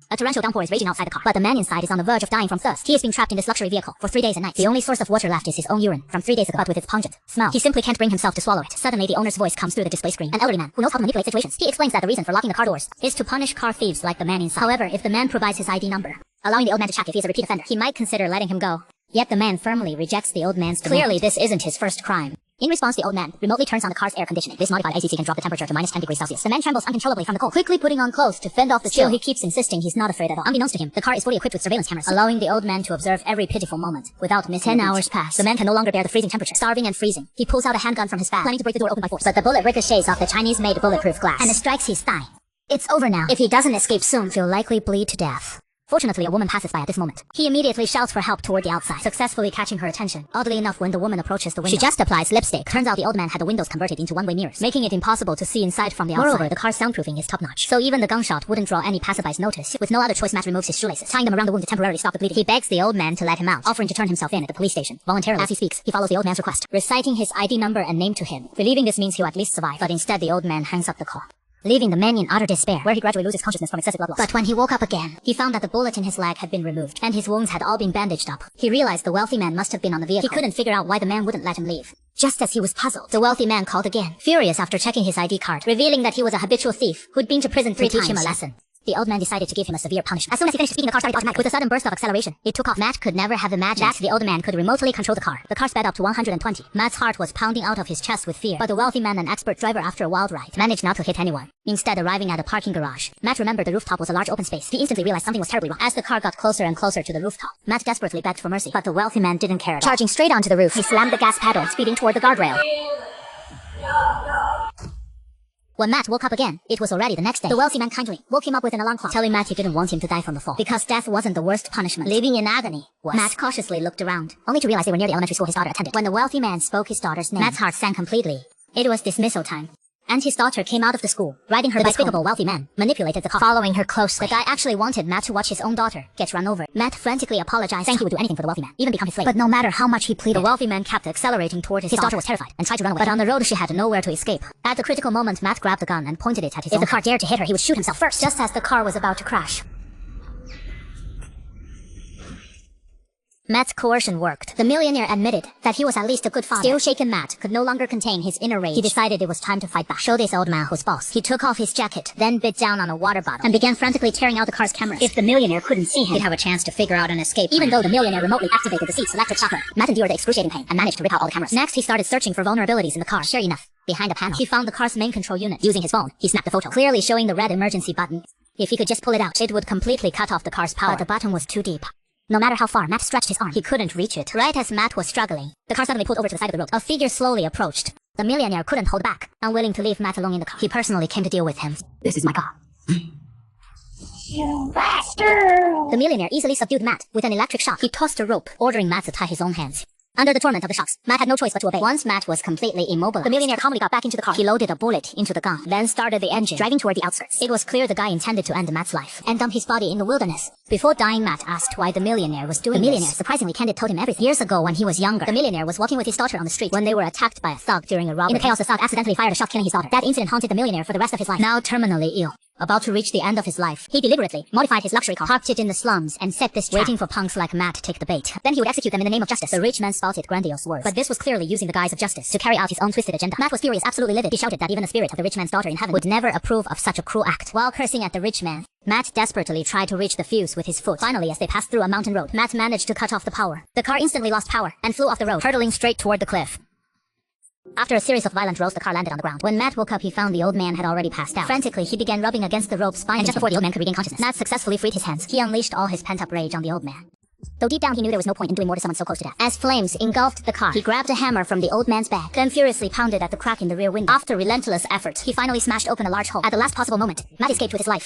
A torrential downpour is raging outside the car, but the man inside is on the verge of dying from thirst. He is being trapped in this luxury vehicle for 3 days and nights. The only source of water left is his own urine from 3 days ago, but with its pungent smell, he simply can't bring himself to swallow it. Suddenly, the owner's voice comes through the display screen. An elderly man who knows how to manipulate situations. He explains that the reason for locking the car doors is to punish car thieves like the man inside. However, if the man provides his ID number, allowing the old man to check if he is a repeat offender, he might consider letting him go. Yet the man firmly rejects the old man's demand. Clearly, this isn't his first crime. In response, the old man remotely turns on the car's air conditioning. This modified ACC can drop the temperature to -10°C. The man trembles uncontrollably from the cold, quickly putting on clothes to fend off the chill. He keeps insisting he's not afraid at all. Unbeknownst to him, the car is fully equipped with surveillance cameras, allowing the old man to observe every pitiful moment without missing. 10 hours pass. The man can no longer bear the freezing temperature. Starving and freezing, he pulls out a handgun from his bag, planning to break the door open by force. But the bullet ricochets off the Chinese-made bulletproof glass and it strikes his thigh. It's over now. If he doesn't escape soon, he'll likely bleed to death. Fortunately, a woman passes by at this moment. He immediately shouts for help toward the outside, successfully catching her attention. Oddly enough, when the woman approaches the window, she just applies lipstick. Turns out the old man had the windows converted into one-way mirrors, making it impossible to see inside from the outside. Moreover, the car's soundproofing is top-notch, so even the gunshot wouldn't draw any passerby's notice. With no other choice, Matt removes his shoelaces, tying them around the wound to temporarily stop the bleeding. He begs the old man to let him out, offering to turn himself in at the police station. Voluntarily, as he speaks, he follows the old man's request, reciting his ID number and name to him, believing this means he'll at least survive. But instead, the old man hangs up the call, leaving the man in utter despair, where he gradually loses consciousness from excessive blood loss. But when he woke up again, he found that the bullet in his leg had been removed, and his wounds had all been bandaged up. He realized the wealthy man must have been on the vehicle. He couldn't figure out why the man wouldn't let him leave. Just as he was puzzled, the wealthy man called again, furious after checking his ID card, revealing that he was a habitual thief who'd been to prison 3 times. To teach him a lesson, the old man decided to give him a severe punishment. As soon as he finished speaking, the car started automatically. With a sudden burst of acceleration, it took off. Matt could never have imagined that the old man could remotely control the car. The car sped up to 120. Matt's heart was pounding out of his chest with fear, but the wealthy man, an expert driver after a wild ride, managed not to hit anyone. Instead, arriving at a parking garage, Matt remembered the rooftop was a large open space. He instantly realized something was terribly wrong. As the car got closer and closer to the rooftop, Matt desperately begged for mercy, but the wealthy man didn't care at all. Charging straight onto the roof, he slammed the gas pedal, speeding toward the guardrail. When Matt woke up again, it was already the next day. The wealthy man kindly woke him up with an alarm clock, telling Matt he didn't want him to die from the fall, because death wasn't the worst punishment. Living in agony was. Matt cautiously looked around, only to realize they were near the elementary school his daughter attended. When the wealthy man spoke his daughter's name, Matt's heart sank completely. It was dismissal time, and his daughter came out of the school, riding her bike. The despicable wealthy man manipulated the car, following her closely. The guy actually wanted Matt to watch his own daughter get run over. Matt frantically apologized, saying he would do anything for the wealthy man, even become his slave. But no matter how much he pleaded, the wealthy man kept accelerating toward his daughter. His daughter was terrified and tried to run away, but on the road she had nowhere to escape. At the critical moment, Matt grabbed the gun and pointed it at his own car. If the car dared to hit her, he would shoot himself first. Just as the car was about to crash, Matt's coercion worked. The millionaire admitted that he was at least a good father. Still shaken, Matt could no longer contain his inner rage. He decided it was time to fight back. Show this old man who's boss. He took off his jacket, then bit down on a water bottle, and began frantically tearing out the car's cameras. If the millionaire couldn't see him, he'd have a chance to figure out an escape plan. Even though the millionaire remotely activated the seat's electric shocker, Matt endured the excruciating pain and managed to rip out all the cameras. Next, he started searching for vulnerabilities in the car. Sure enough, behind a panel, he found the car's main control unit. Using his phone, he snapped the photo, clearly showing the red emergency button. If he could just pull it out, it would completely cut off the car's power. But the button was too deep. No matter how far Matt stretched his arm, he couldn't reach it. Right as Matt was struggling, the car suddenly pulled over to the side of the road. A figure slowly approached. The millionaire couldn't hold back. Unwilling to leave Matt alone in the car, he personally came to deal with him. This is my car. You bastard! The millionaire easily subdued Matt with an electric shock. He tossed a rope, ordering Matt to tie his own hands. Under the torment of the shocks, Matt had no choice but to obey. Once Matt was completely immobilized, the millionaire calmly got back into the car. He loaded a bullet into the gun, then started the engine, driving toward the outskirts. It was clear the guy intended to end Matt's life and dump his body in the wilderness. Before dying, Matt asked why the millionaire was doing this. The millionaire, surprisingly candid, told him everything. Years ago, when he was younger, the millionaire was walking with his daughter on the street when they were attacked by a thug during a robbery. In the chaos, the thug accidentally fired a shot, killing his daughter. That incident haunted the millionaire for the rest of his life. Now terminally ill, about to reach the end of his life, he deliberately modified his luxury car, parked it in the slums, and set this trap, waiting for punks like Matt to take the bait. Then he would execute them in the name of justice. The rich man spouted grandiose words, but this was clearly using the guise of justice to carry out his own twisted agenda. Matt was furious, absolutely livid. He shouted that even the spirit of the rich man's daughter in heaven would never approve of such a cruel act. While cursing at the rich man, Matt desperately tried to reach the fuse with his foot. Finally, as they passed through a mountain road, Matt managed to cut off the power. The car instantly lost power and flew off the road, hurtling straight toward the cliff. After a series of violent rolls, the car landed on the ground. When Matt woke up, he found the old man had already passed out. Frantically, he began rubbing against the rope's spine, and just before the old man could regain consciousness, Matt successfully freed his hands. He unleashed all his pent-up rage on the old man, though deep down he knew there was no point in doing more to someone so close to death. As flames engulfed the car, he grabbed a hammer from the old man's bag, then furiously pounded at the crack in the rear window. After relentless effort, he finally smashed open a large hole. At the last possible moment, Matt escaped with his life.